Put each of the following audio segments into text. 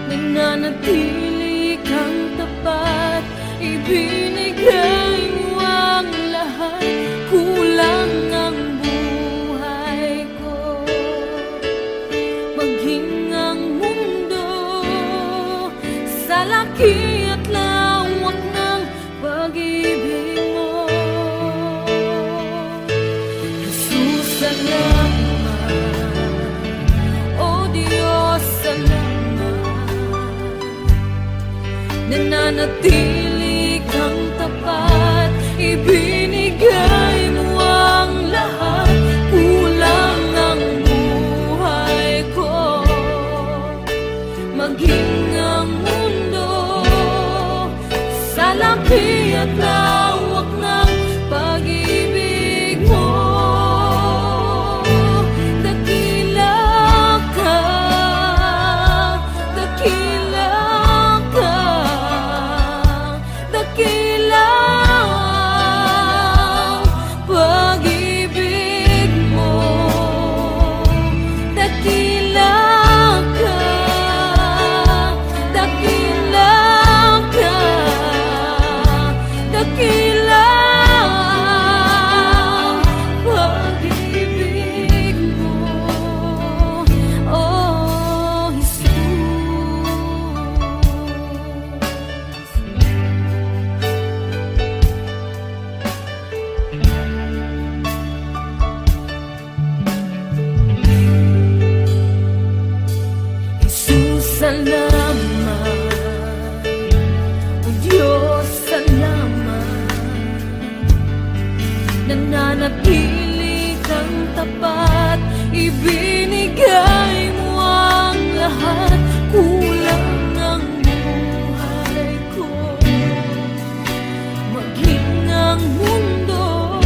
nananatili kang tapat. Ibinigay mo ang lahat, kulang ang buhay ko. Maging ang mundo sa laki at lawak ng pag-ibig mo. Jesus, salamat. O Diyos, salamat. Nananatili kang tapat. Ibinigay mo ang lahat, kulang ang buhay ko. Maging ang mundo sa laki at lawak ng pag-ibig mo. Dakila ka, dakila ka, dakila ang pag-ibig mo. Dakila ka, dakila ka, dakila ang pag-ibig mo. Oh, Jesus. Jesus, salamat. O Diyos, salamat. Nananatili kang tapat. Ibinigay mo ang lahat, kulang ang buhay ko. Maging ang mundo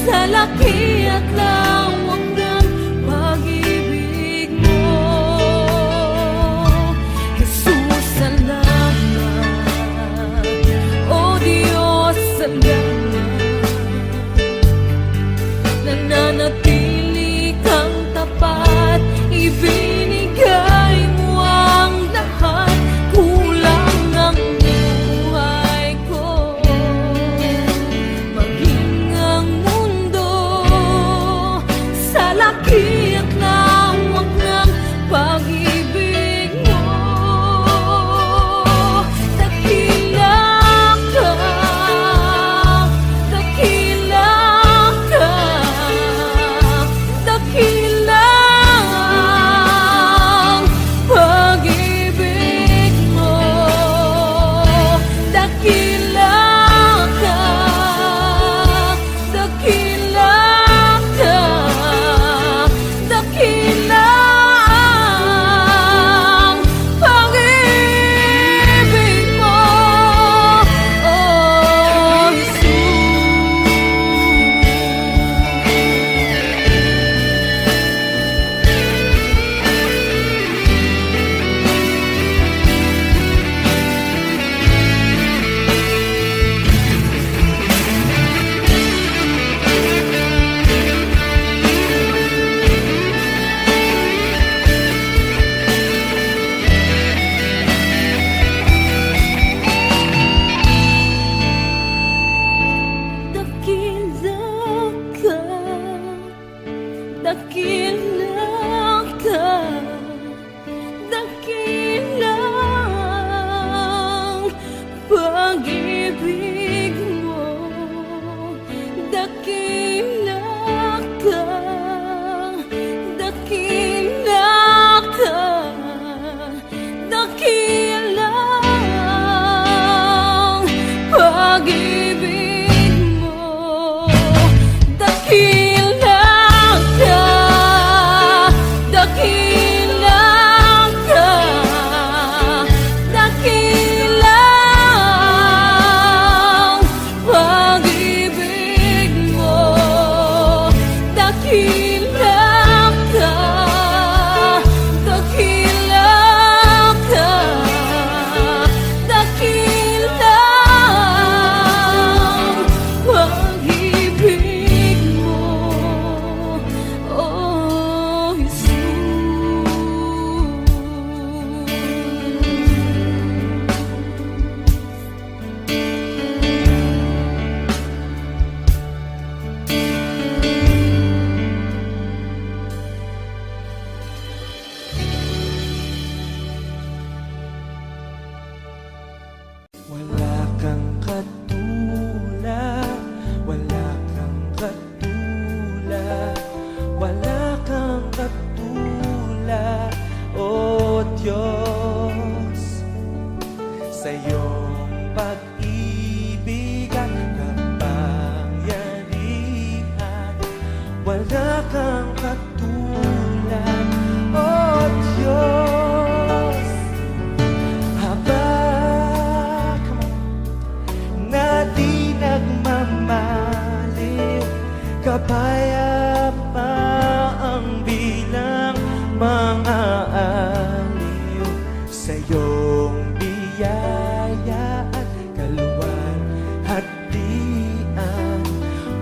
sa laki at lawak ng pag-ibig mo. Jesus, salamat. O Diyos, salamat. Nananatili kang tapat.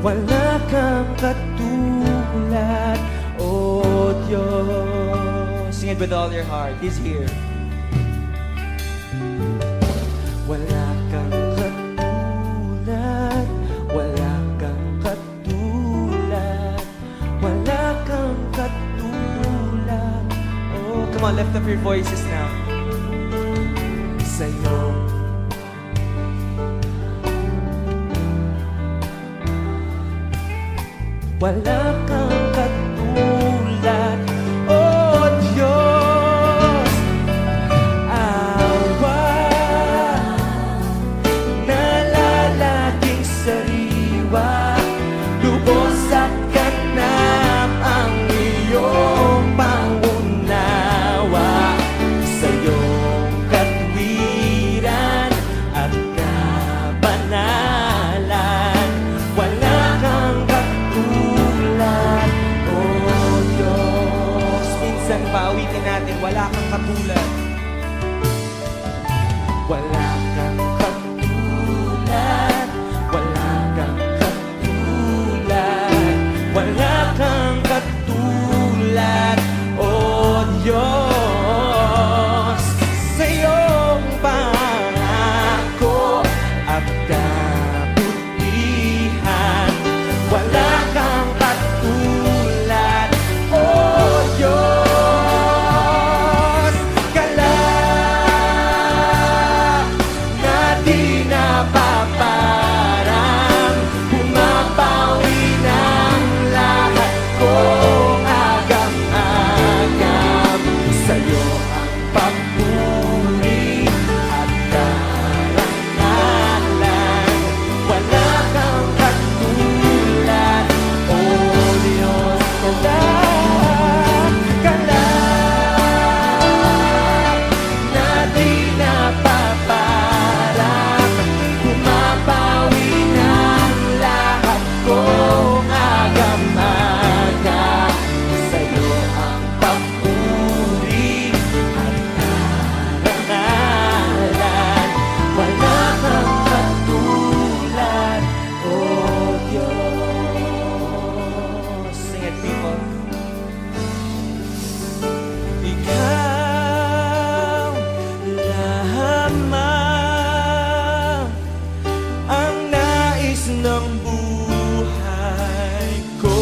wala kang katulad, O Diyos. Sing it with all your heart. He's here. Wala kang katulad, wala kang katulad, wala kang katulad. Oh, come on, lift up your voices now. Sa'yo wala kang katulad, O Diyos. Awa, nalalaging sariwa, lubos at ganap ang iyong pangunawa. Sa iyong katwiran at kabanalan, wala kang katulad, O Diyos. Minsan pauwitin natin, wala kang katulad. Wala kang katulad, wala kang katulad, wala kang katulad, O Diyos. Sa iyong pangako at kabutihan, wala kang katulad, O Diyos. Kalak na di napaparang, pumapawi ng lahat kong agam-agam. Sa'yo ang papuri at karangalan, wala kang katulad, O Diyos. Kalak na di napaparang, pumapawi ng lahat kong agam-agam. Sa'yo ang papuri at karangalan, wala kang katulad, O Diyos. Sing it, people. Ikaw lamang ang nais ng buhay ko.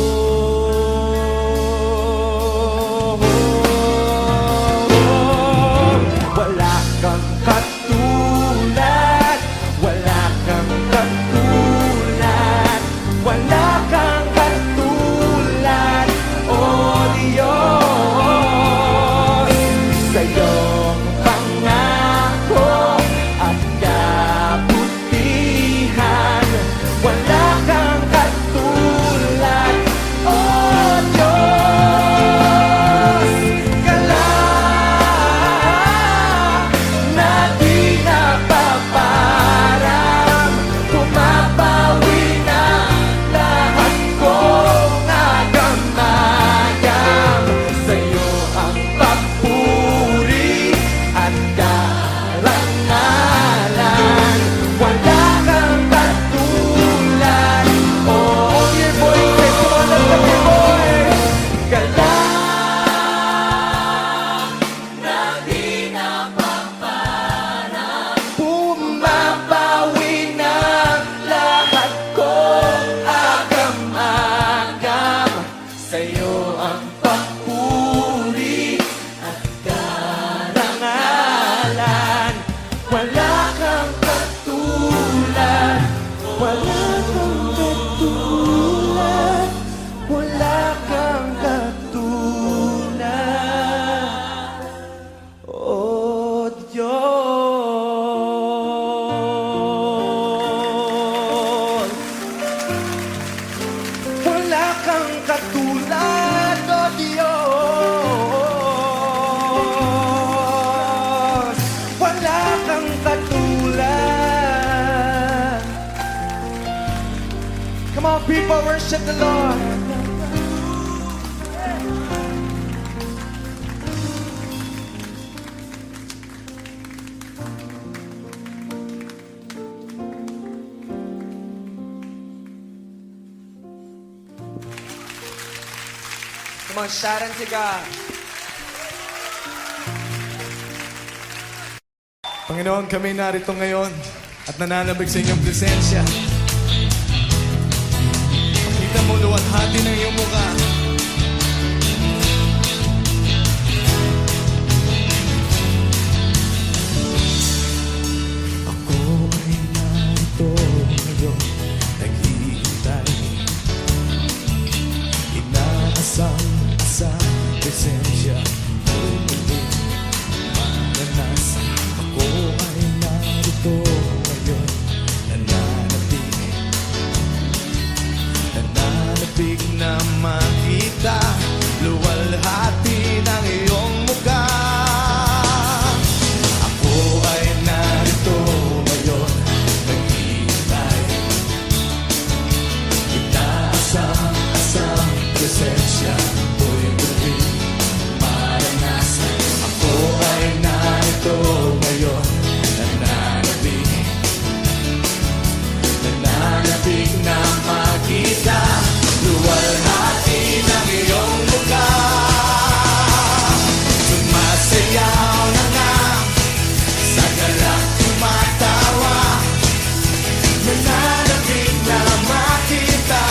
Wala kang katulad, wala kang katulad, wala kang katulad, O Diyos. Sa iyong pangako at kabutihan, wala kang katulad, O Diyos. Kalak na di napaparang, pumapawi ng lahat kong agam-agam. Sa'yo ang papuri at karangalan, wala kang katulad, O your voices, come on, lift up your voice. Kalak na di napaparang, pumapawi ng lahat kong agam-agam. Sa'yo ang papuri at karangalan, wala kang katulad, wala kang katulad, wala kang katulad, O Diyos. Wala kang katulad, O Diyos. Wala kang katulad. Come on, people, worship the Lord. Come on, Sharon Tiga. Panginoon, kami narito ngayon at nananabig sa inyong presensya. Pakita mo luwalhati ng iyong mukha. Ako ay narito ngayon, naghihintay. Inaasam-asam presensya mo'y muling maranasan. Ako ay narito ngayon, nananabig na makita luwalhati ng iyong mukha. Ako ay narito ngayon, naghihintay. Inaasam-asam presensya mo'y muling maranasan. Ako ay narito ngayon, nananabig na makita luwalhati ng iyong mukha. Sumasayaw na nga, sa galak tumatawa. Nananabig na makita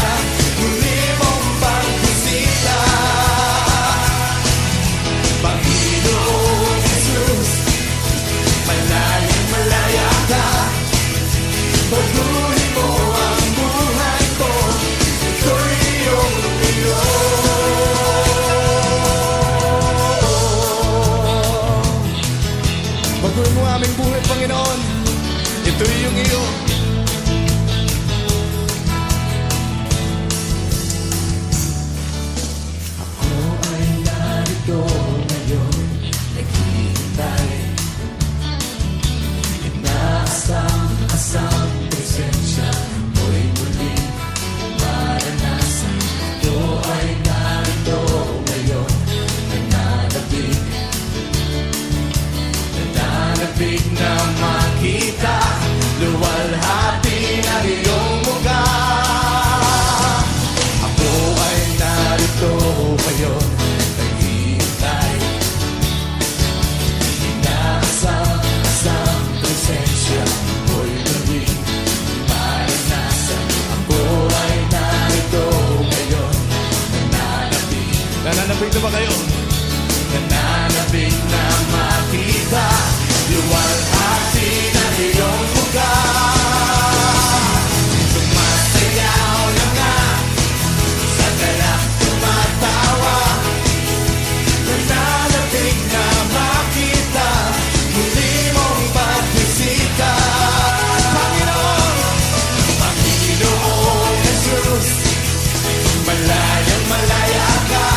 muli mong pagbisita. Panginoong Jesus, malayang malaya ka. Patuloy mo ang buhay ko, ito'y iyong iyo. Patuloy mo aming buhay, Panginoon, ito'y iyong iyo. Ako ay narito ngayon, naghihintay. Inaasam-asam presensya mo'y muling maranasan. Ako ay narito ngayon, nananabig na makita luwalhati ng iyong mukha. Ako ay narito ngayon, naghihintay. Inaasam-asam presensya mo'y muling maranasan. Ako ay narito ngayon, nananabig na ba kayo? Nananabig na makita luwalhati ng iyong mukha. Sumasayaw na nga, sa galak tumatawa. Nananabig na makita muli mong pagbisita. Panginoong Jesus, malayang malaya ka.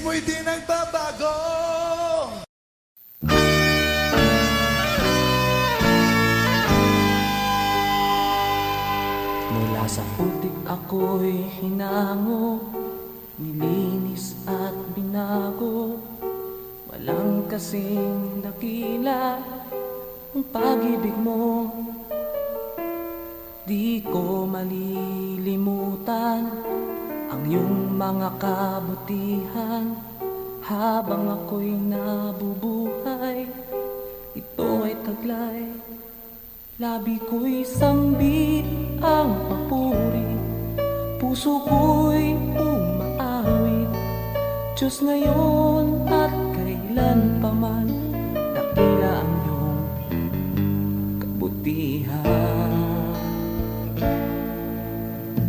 mo'y di nagbabago. Mula sa putik ako'y hinango, nilinis at binago. Walang kasing dakila ang pag-ibig mo. Di ko malilimutan ang iyong mga kabutihan. Habang ako'y nabubuhay, ito ay taglay. Labi ko'y sambit ang papuri, puso ko'y umaawit. Diyos ngayon at kailan pa man, dakila ang iyong kabutihan.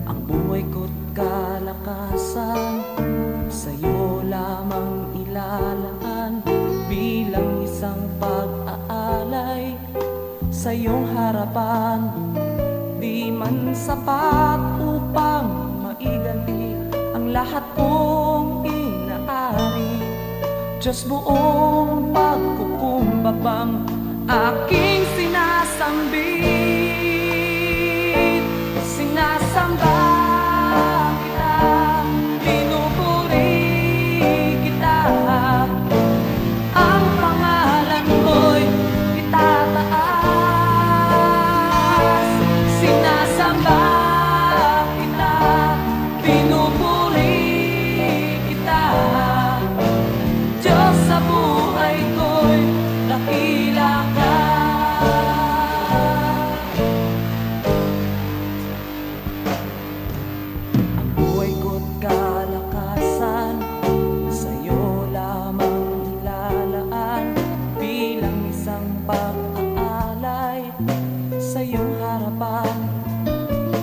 Ang buhay ko't kalakasan, sa'yo lamang ilalaan. Bilang isang pag-aalay sa iyong harapan, di man sapat upang maiganti ang lahat kong inaari. Diyos, buong pagkukumbabang aking sinasambit. Sinasamba kita, pinupuri kita. Ang pangalan mo'y itataas. Sinasamba kita, pinupuri kita. Diyos, sa buhay ko'y dakila ka. Ang buhay ko't kalakasan, sa'yo lamang ilalaan. Bilang isang pag-aalay sa iyong harapan,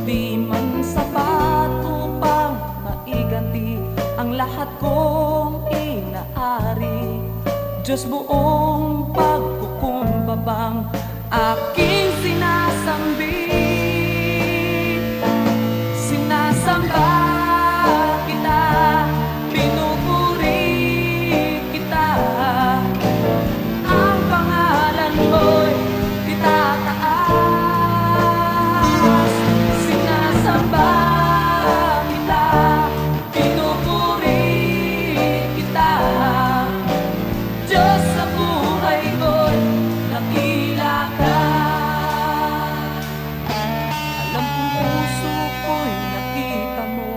di man sapat upang maiganti ang lahat kong inaari. Diyos, buong pagkukumbabang aking sinasambit. Sinasamba kita, pinupuri kita. Ang pangalan mo'y itataas. Sinasamba kita, pinupuri kita. Diyos, sa buhay ko'y dakila ka. Alam kong puso ko'y nakita mo,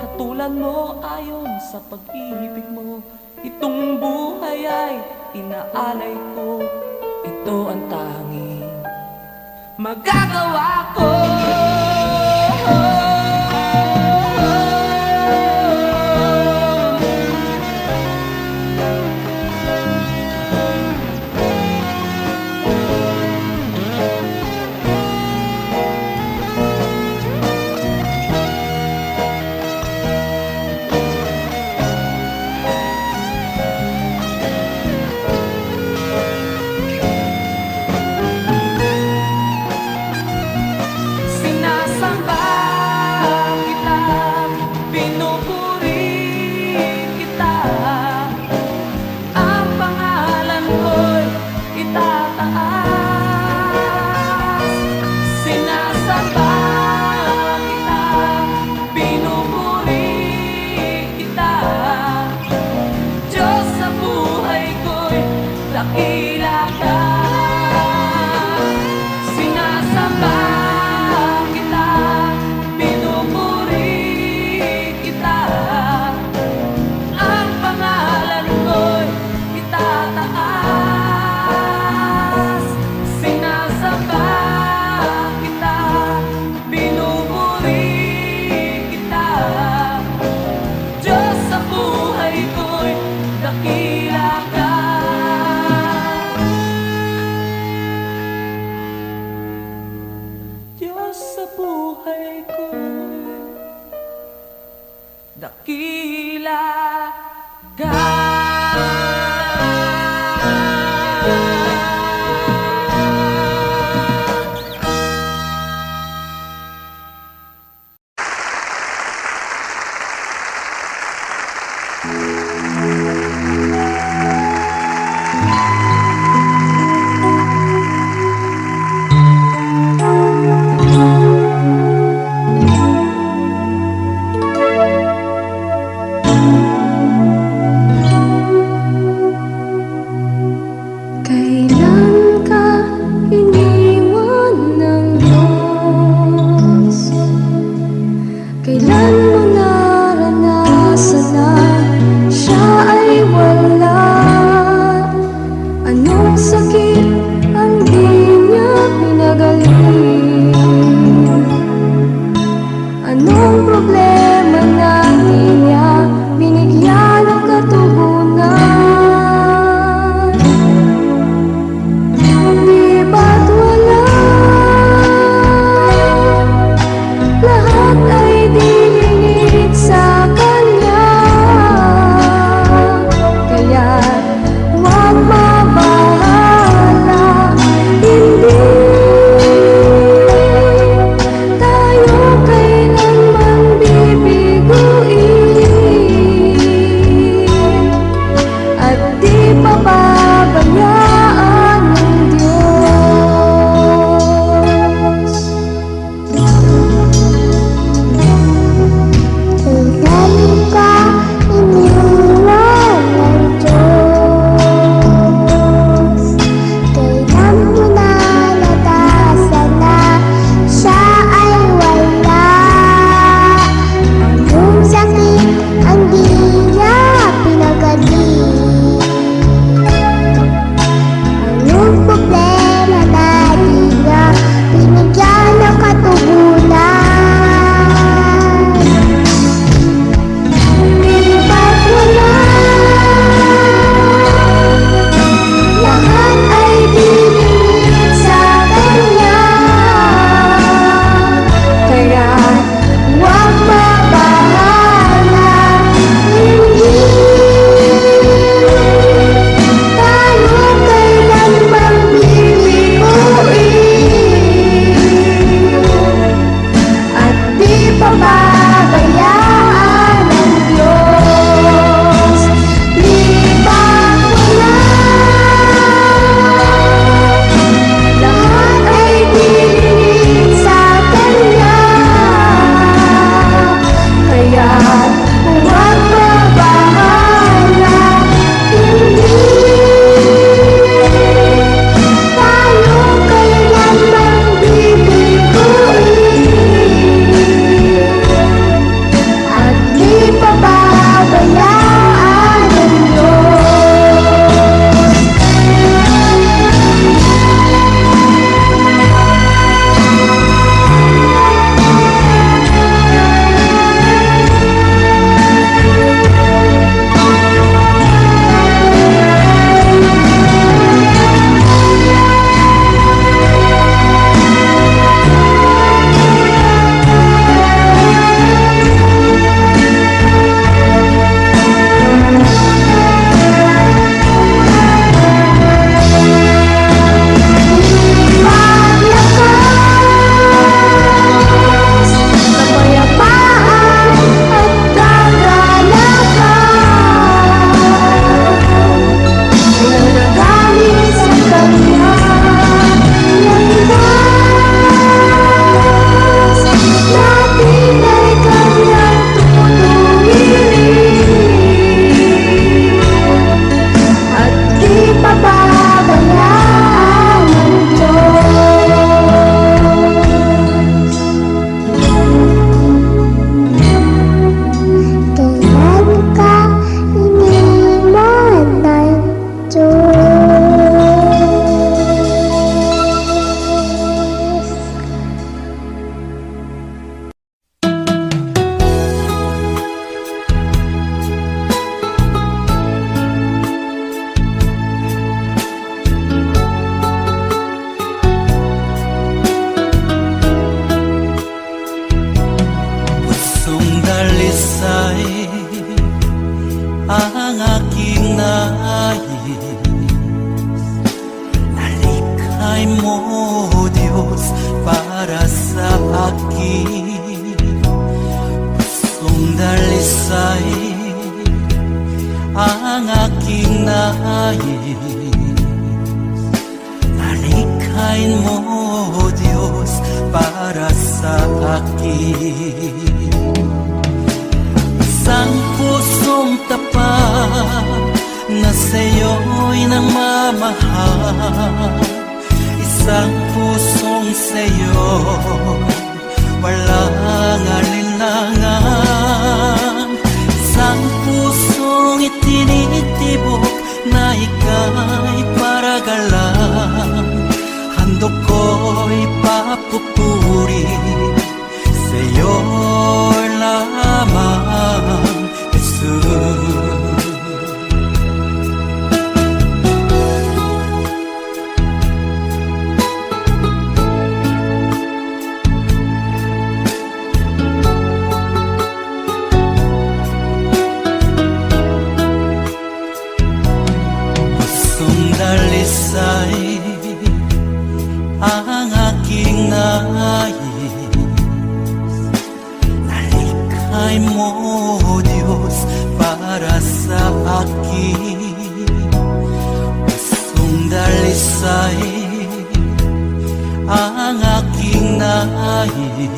hatulan mo ayon sa pag-ibig mo. Itong buhay ay inaalay ko, ito ang tanging magagawa ko. Sinasamba kita, pinupuri kita. Ang pangalan ko'y itataas. Sinasamba kita, pinupuri kita. Diyos, sa buhay ko'y dakila ka. Sinasamba kita, pinupuri kita. Ang pangalan ko'y itataas. Sinasamba kita, pinupuri kita. Diyos, sa buhay ko'y dakila ka. Diyos, sa buhay ko'y dakila ka. akin. Pusong dalisay ang aking nais. Nalikhain mo, Diyos, para sa akin. Isang pusong tapat na sa'yo'y nagmamahal. Isang pusong sa'yo, walang alinlangan. Isang pusong itinitibok na ika'y paragalan. Handog ko'y papupuri sa'yo lamang, Jesus. Dalisay ang aking nais. Nalikhain mo, Diyos, para sa akin. Pusong dalisay ang aking nais.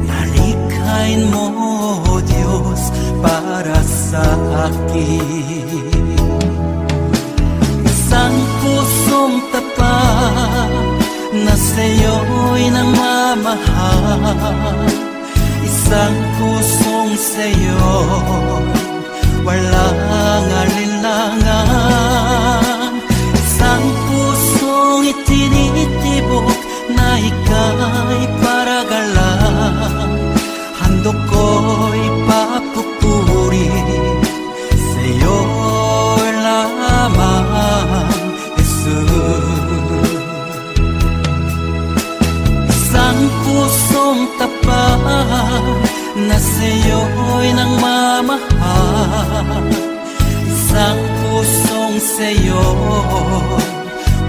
Nalikhain mo, Diyos, para sa akin. Isang pusong tapat na sa'yo'y nagmamahal. Isang pusong sa'yo, walang alinlangan. Isang pusong itinitibok na ika'y paragalan. Handog ko'y papupuri sa'yo lamang, Jesus. Isang pusong tapat na sa'yo'y nagmamahal. Isang pusong sa'yo,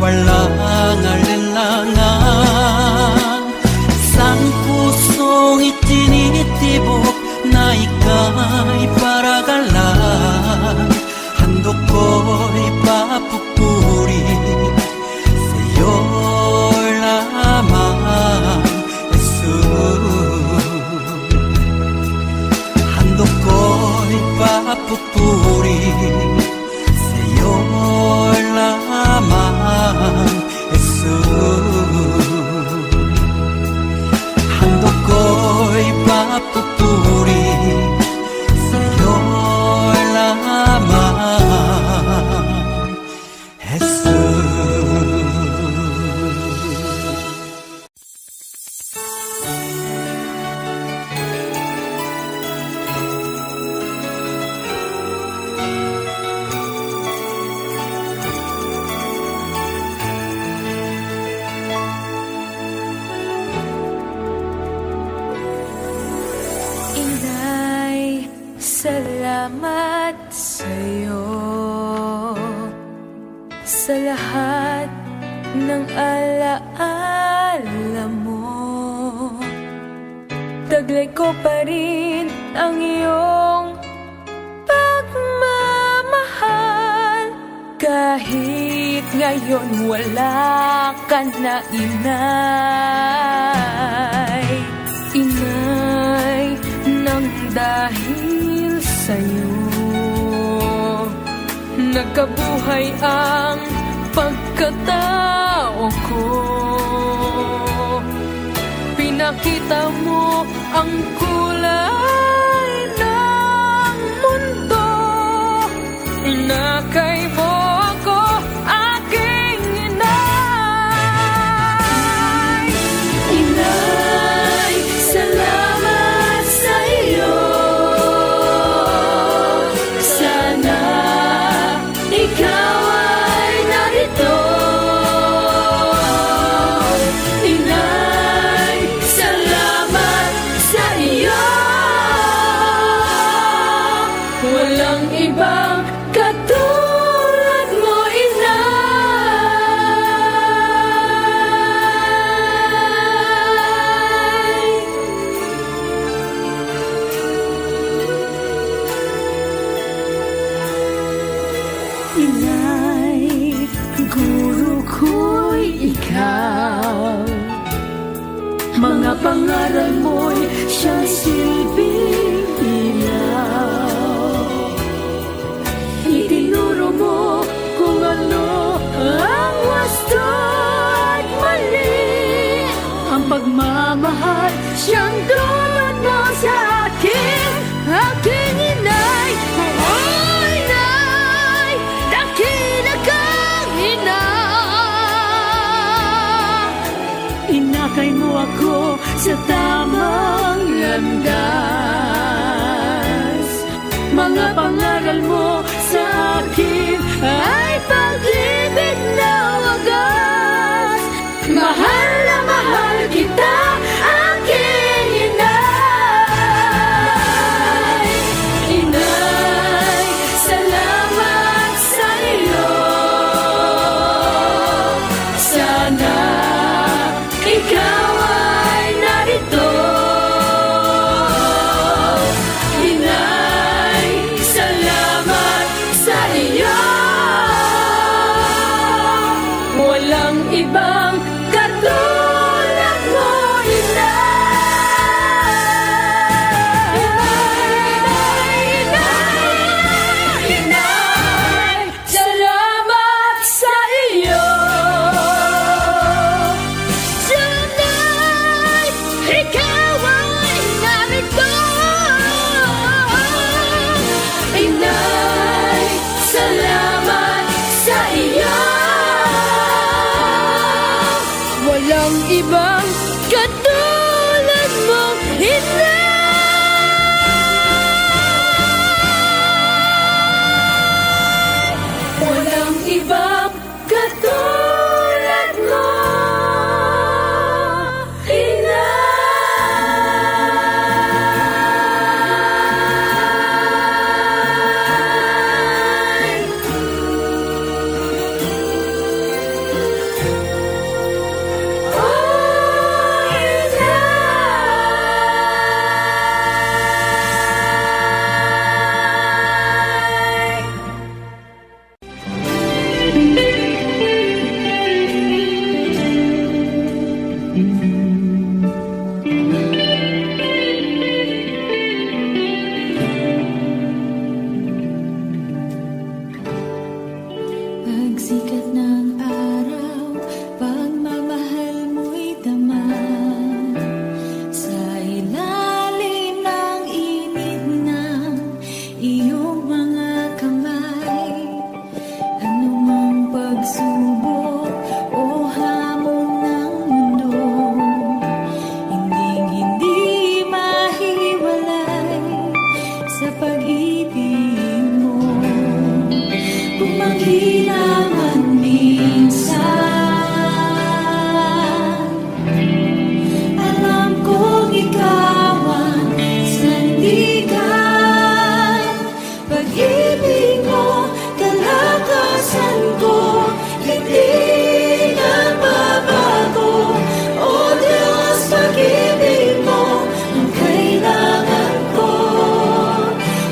walang alinlangan. Isang pusong itinitibok na ika'y paragalan. Handog ko'y papupuri sa'yo lamang, Jesus. Handog ko'y papupuri sa'yo lamang, Jesus. Handog ko'y papupuri sa'yo lamang, Jesus. Inay, salamat sa'yo sa lahat ng alaala mo. Taglay ko pa rin ang iyong pagmamahal. Kahit ngayon wala ka na, inay. Inay, nang dahil sa'yo nagkabuhay ang pagkatao ko. Pinakita mo ang kulay ng mundo. Inakay mo ako, aking inay. Inay, salamat sa iyo. Sana ikaw ay narito. Inay, salamat sa iyo. Walang ibang katulad mo, inay. Inay, guro ko'y ikaw. Mga pangaral mo'y siyang silbing ilaw. Itinuro mo kung ano ang wasto at mali. Ang pagmamahal siyang tulad mo sa akin, aking inay. Oh, inay, dakila kang ina. Inakay mo ako sa tamang landas. Mga pangaral mo sa akin ay pag-ibig na wagas. Mahal na mahal kita, aking inay. Inay, salamat sa iyo. Sana ikaw ay narito. Inay, salamat sa iyo. Walang ibang katulad mo, inay. Inay, inay, salamat sa iyo. Sana'y ikaw ay narito. Inay, salamat sa iyo. Walang ibang katulad mong inay. Walang ibang katulad mo, inay. Oh, inay. Pagsikat ng araw, pagmamahal mo'y taman. Sa ilalim ng init ng iyong mga kamay, anumang pagsubok o hamon ng mundo, hindi mahiwalay sa pag-ibig mo. Kung mahina man minsan, alam kong ikaw ang sandigan. Pag-ibig mo, kalakasan ko, hindi nagbabago. O Diyos, pag-ibig mo ang kailangan ko.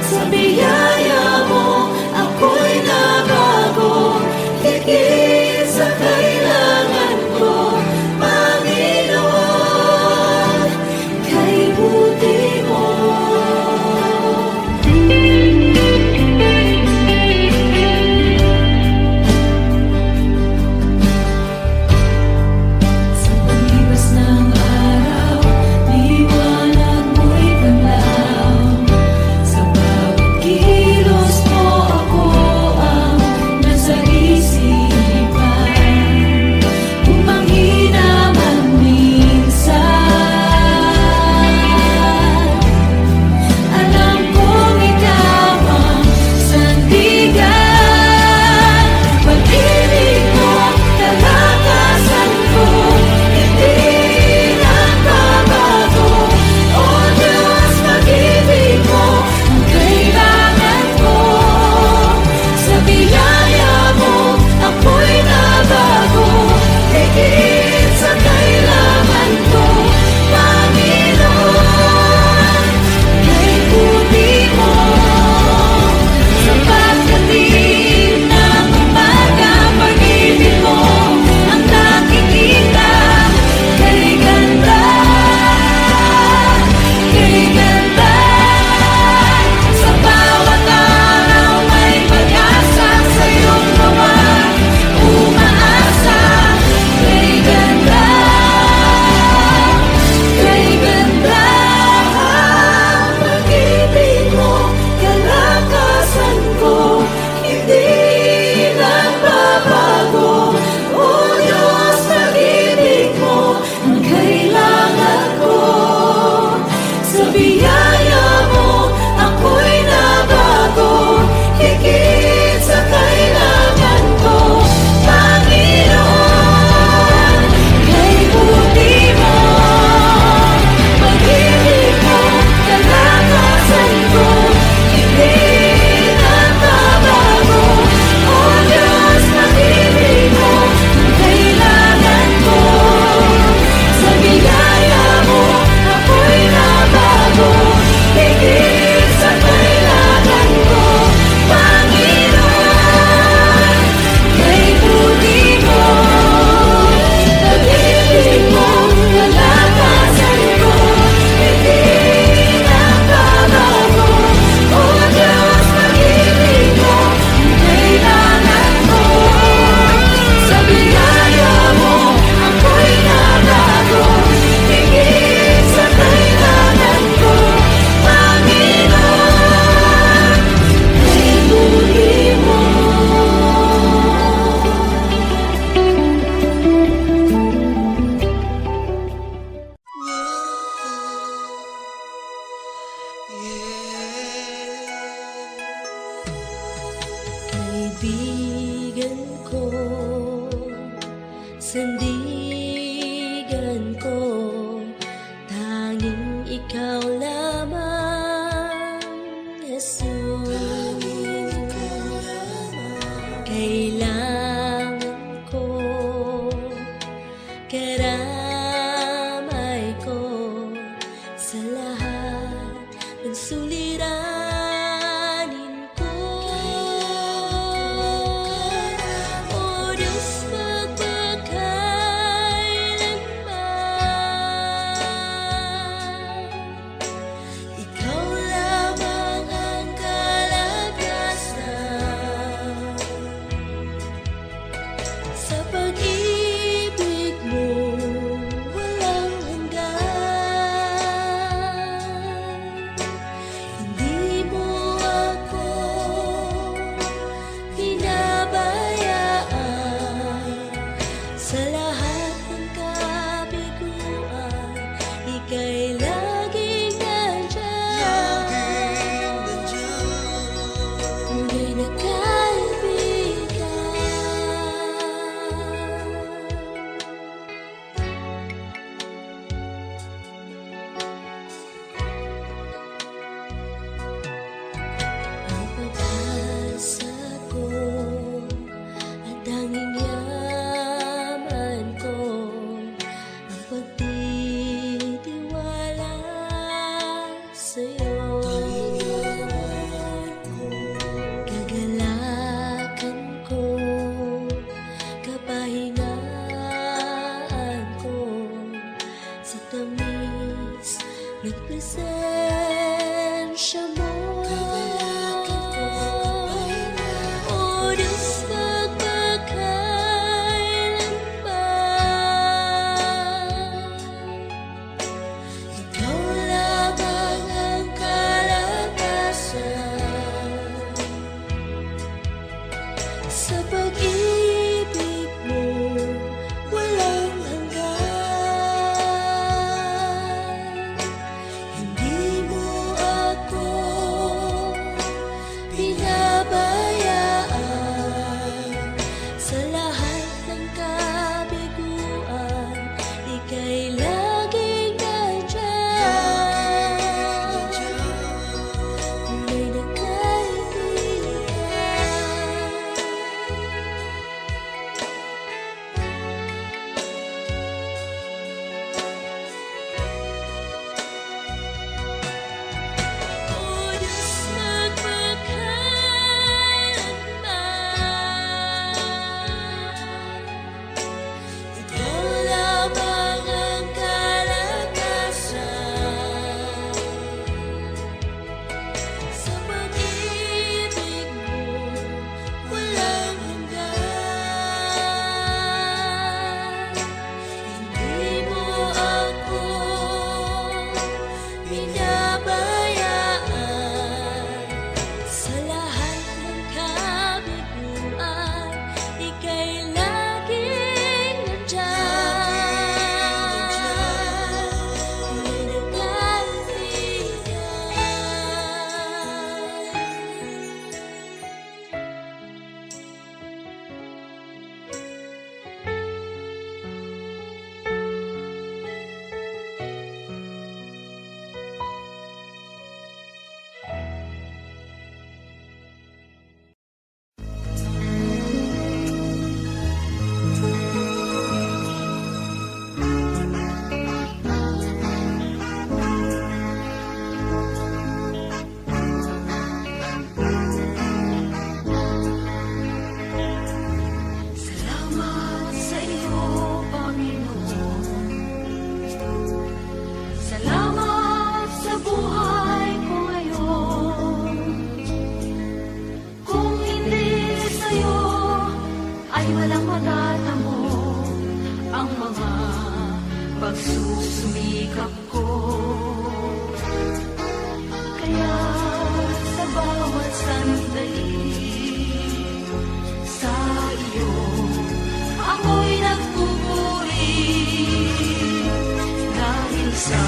Sa biyaya mo, ako'y nabago. Higit sa kailangan ko, Panginoon, kay buti mo. Kaibigan ko, sandigan ko, tanging ikaw lamang, Jesus. Kailangan ko, karamay ko, sa lahat ng suliranin ko. O Diyos, magpakailanman, Ikaw lamang ang kalagasan. Sa pag-ibig mo, walang hanggan. Hindi mo ako pinabayaan. Sa lahat ng kabiguan, ika'y laging nandyan. Tunay na kaibigan. Ang pag-asa ko at tanging yaman ko, ang pagtitiwala sa'yo. Kagalakan ko, kapahingaan ko, sa tamis ng presensya mo. O Diyos, magpakailanman, Ikaw lamang ang kalagasan. Sa pag-ibig mo, walang hanggan. Hindi mo ako pinabayaan. Sa lahat ng kabiguan, ika'y laging nandyan. Tunay na kaibigan. O Diyos, magpakailanman, Ikaw lamang ang kalagasan. Sa pag-ibig mo, walang hanggan. Hindi mo ako pinabayaan. Sa lahat ng kabiguan, ika'y laging nandyan. Tunay na kaibigan. Salamat sa iyo, Panginoon. Salamat sa buhay ko ngayon. Kung hindi sa'yo, ay walang matatamo ang mga pagsusumikap ko. Kaya sa bawat sandali, sa iyo ako'y nagpupuri. Dahil sa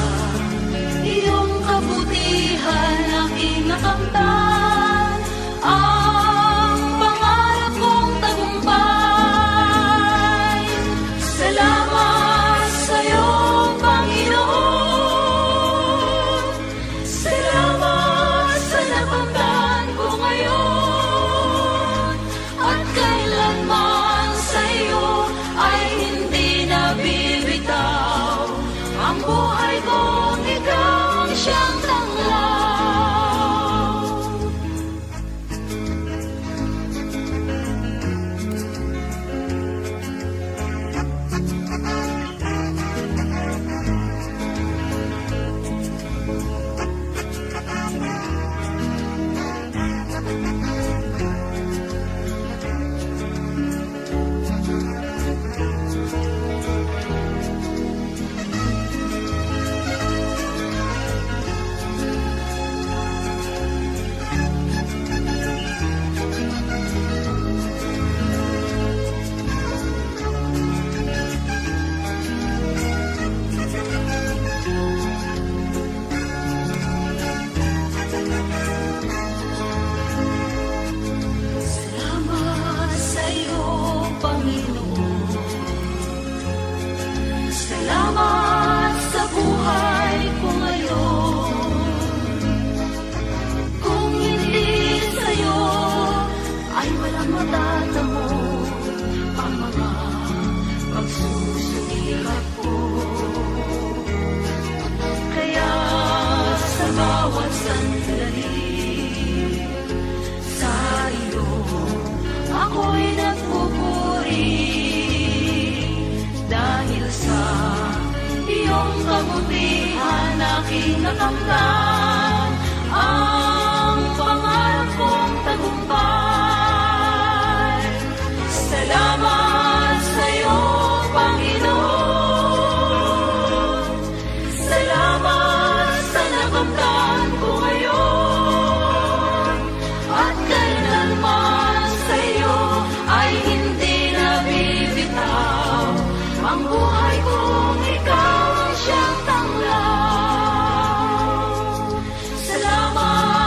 iyong kabutihan, aking nakamtan ang pangarap ako'y nagpupuri dahil sa iyong kabutihan aking nakamtan ang pangarap kong tagumpay. Salamat sa iyo, Panginoon. Salamat sa nakamtan ko ngayon. At kailanman sa iyo ay hindi nabibitaw ang buhay kong ikaw ang siyang tanglaw. Salamat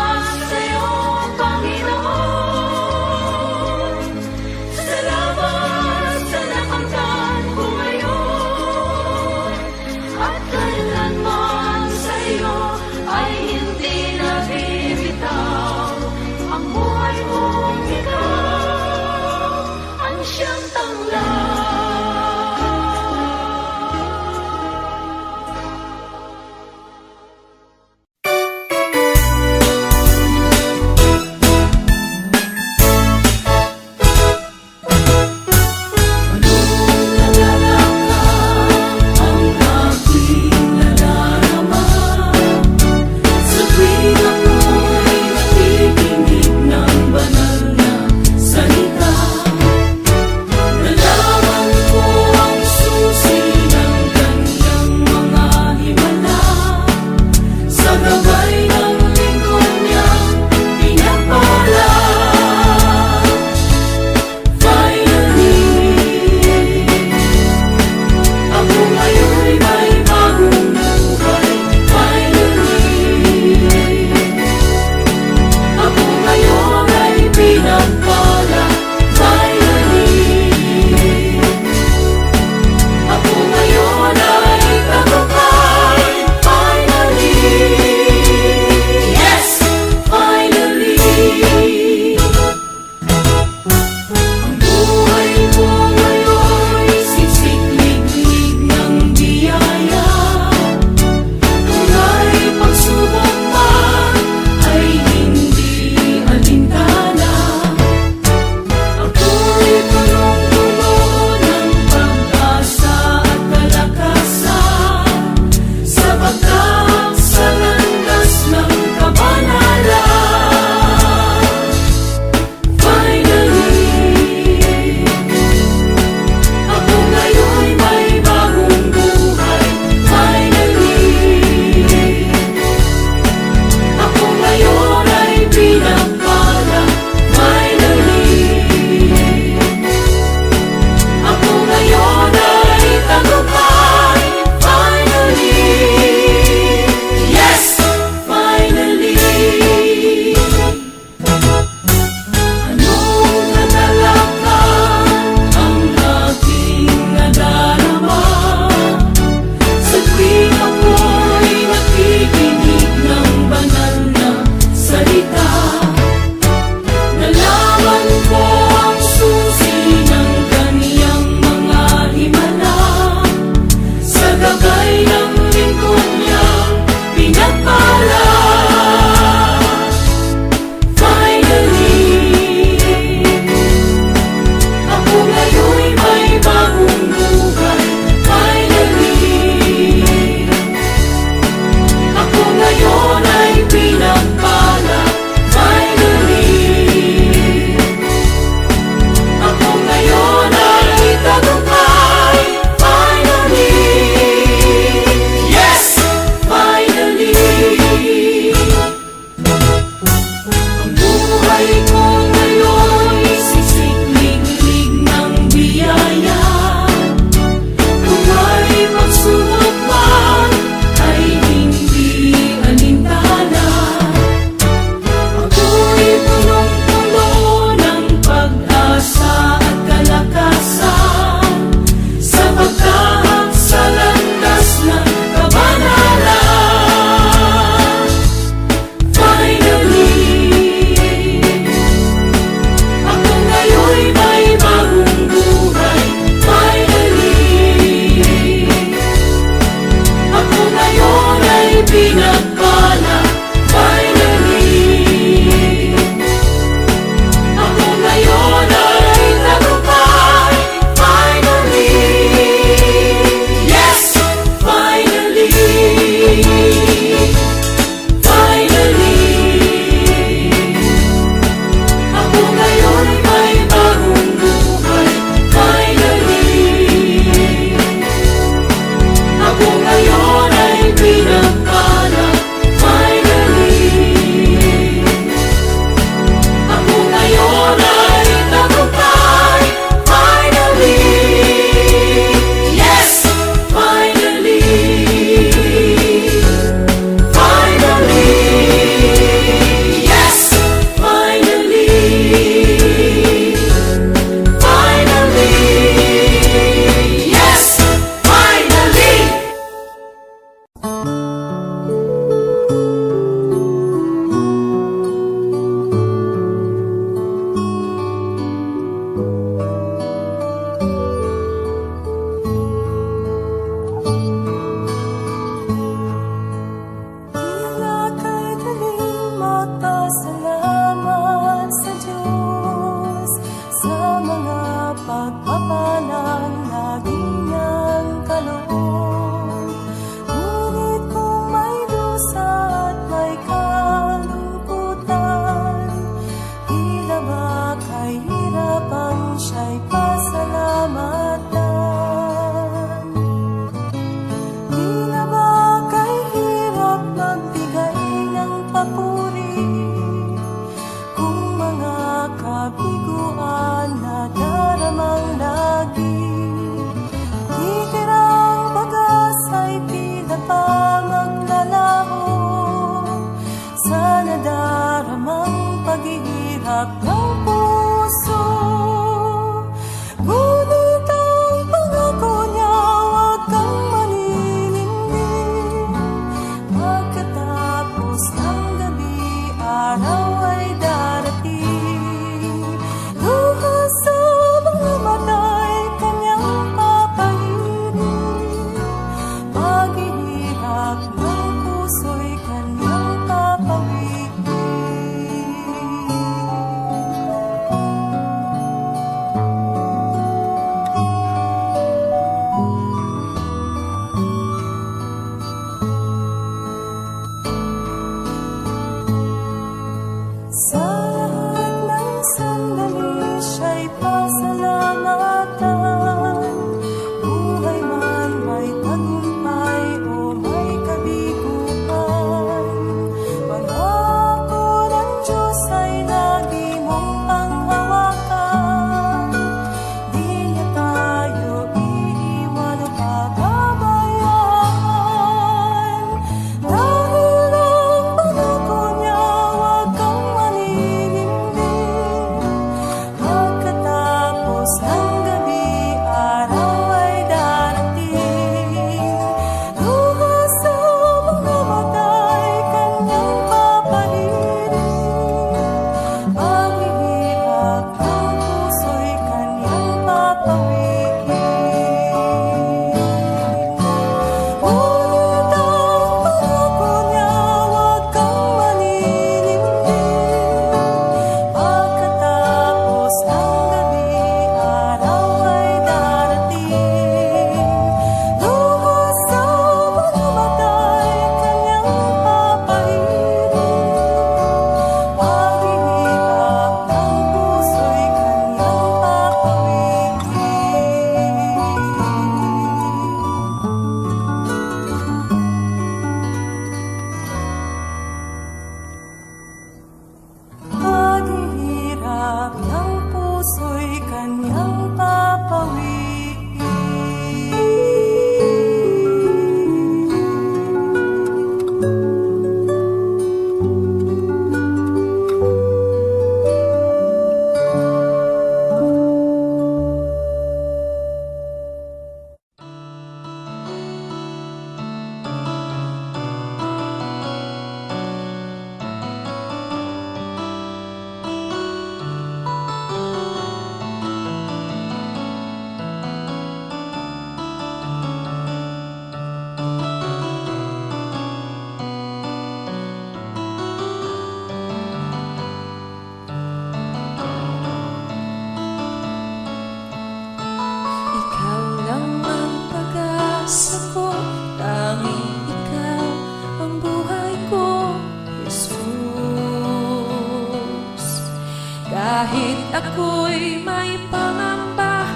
ako'y may pangamba,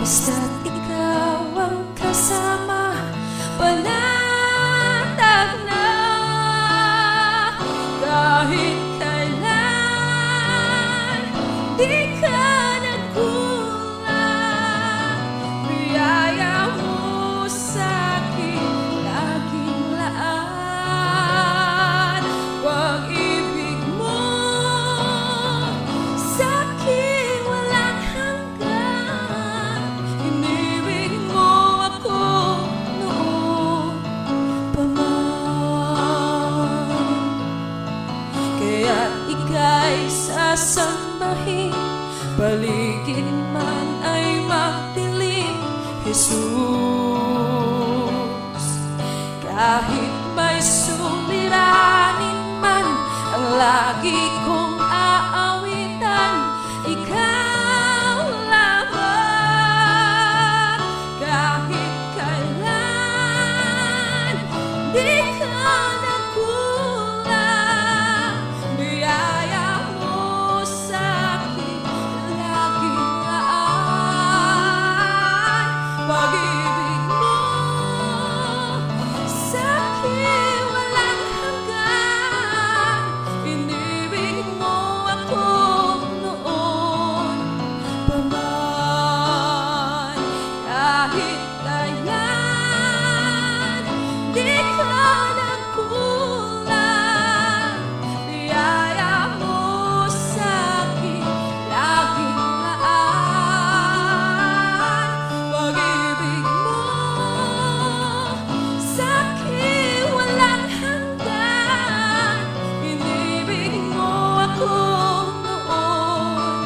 basta't ikaw ang kasama, panatag na. Kahit kailan di ka nagkulang, biyaya mo sa'kin laging laan. Pag-ibig mo sa'kin walang hanggan, inibig mo ako noon pa man. Kaya't ika'y sasambahin, paligid man ay magdilim, Jesus. Kahit may suliranin man ang lagi kong aawitan, ikaw lamang. Kahit kailan di ka nagkulang, biyaya mo sa'kin laging laan. Pag-ibig mo sa'kin walang hanggan, inibig mo ako noon pa man. Kahit kailan di ka nagkulang, biyaya mo sa'kin laging laan. Pag-ibig mo sa'kin walang hanggan, inibig mo ako noon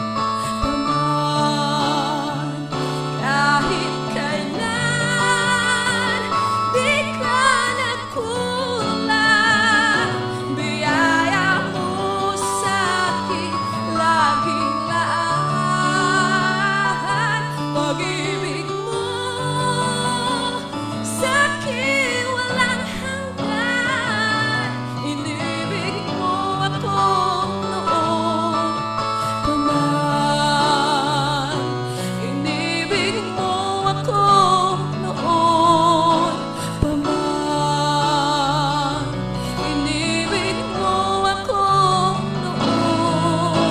pa man. Kahit kailan di ka nagkulang, biyaya mo sa'kin laging laan. Pag-ibig mo sa'kin walang hanggan, inibig mo ako noon pa man. Inibig mo ako noon pa man. Inibig mo ako noon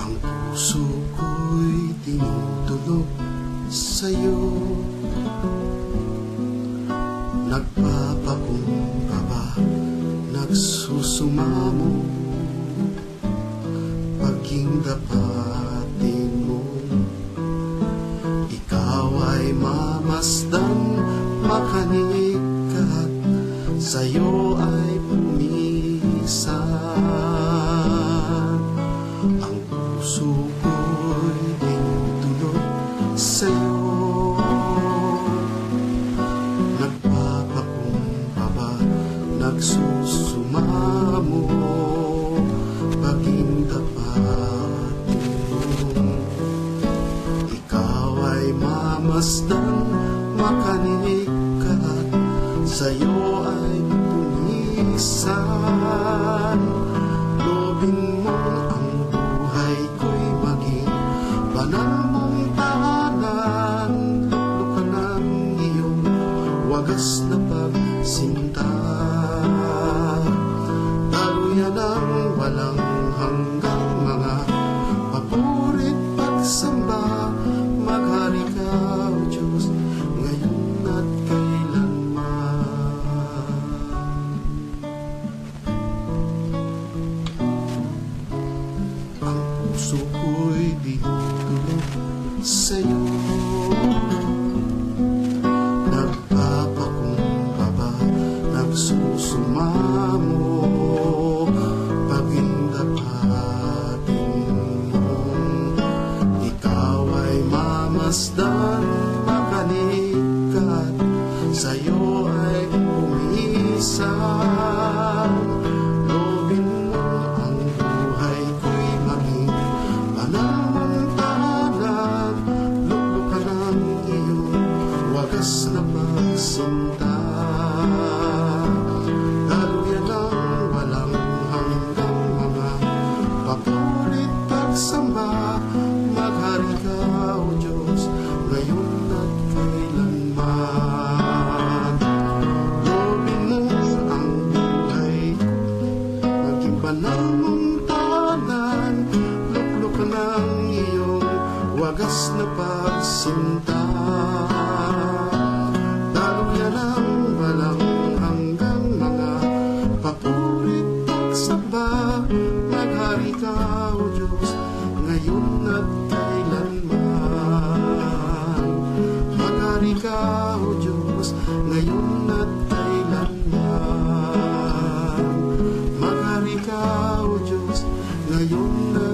Ang puso ko'y tinutulog sa'yo, nagpapakumbaba, nagsusumamo, paging dapatin mo. Ikaw ay mamasdan, makanikat, sa'yo ay pumisan. Ang puso ko'y tinutulog sa'yo, nagpapakumbaba, nagsusumamo, paging tapatin mo. Ikaw ay mamasdan, makanikat, sa'yo ay pumisan. Lobin mo ang buhay ko'y maging banal mong tahanan, luka ng iyong wagas na pagsinta. Daluyan ang walang hanggang mga papurit pagsamba, maghari ka, O Diyos, ngayon at kailanman. Ang puso ko'y tinutulog sa'yo, nagpapakumbaba, nagsusumamo, paging dapatin mo. Ikaw ay mamasdan, makanikat, sa'yo ay pumisan. Manamong tanan, luklok ka ng iyong wagas na pagsinta. Daluyan ang balang hanggang mga papurit at saba. Maghari ka, O Diyos, ngayon at kailanman. Maghari ka, O Diyos, ngayon at kailanman. Maghari ka, O Diyos, ngayon at